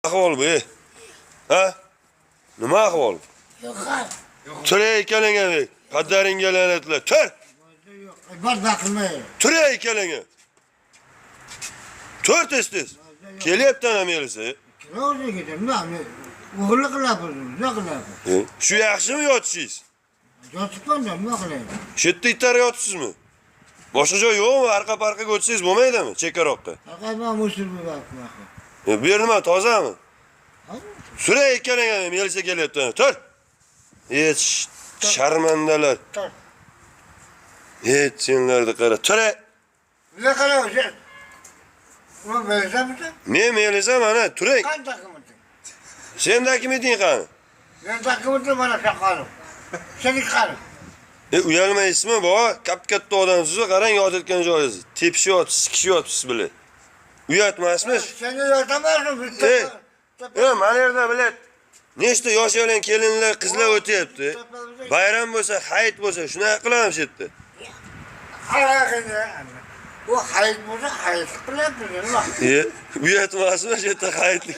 Ahvol bu? Ha? Nima ahvol? Yo'q. Turay ikkalanga bek. Qaddaringga la'natlar. Tur! Yo'q. Barda qilmay. Turay ikkalanga. Tur tez. Kelyapti ana melisi. Ro'za ketdim. O'g'irlik qilyapmiz, nima qilyapmiz? Shu yaxshimi yotishingiz? Yotibman-da, nima qilayman? Shu yerda itlar yotsizmi? Boshqa joy yo'qmi? Arqa-parqaga o'tsangiz bo'lmaydimi? Chekkaroqqa. Faqat musul bo'lyapman. Bu yer nima, tozami? Suray ikkalanga melisa kelyapti. Tur! Sharmandalar. Tur. Senlarni qara. Turay! Nima qilyapsan? Nima berzamsan? Men melisa mana, turay. Qanday qilmading? Sendaki miting qani? Men taqimdim mana shaqalim. Seni qarab. Uyalmaysizmi, baba? Katta odamsiz, qarang yotayotgan joyingiz. Tepishyapsiz, sikishyapsiz bilan. Uyatmasmi? Seni yotamazdim bitta. Mana yerda bilet. Nechta yosh bilan kelinlar, qizlar o'tyapti. Bayram bo'lsa, hayit bo'lsa, shunaqa qilamiz yerda. Bu hayit bo'lsa, hayit qilamiz. Uyatmasmi, shu yerda hayitlik.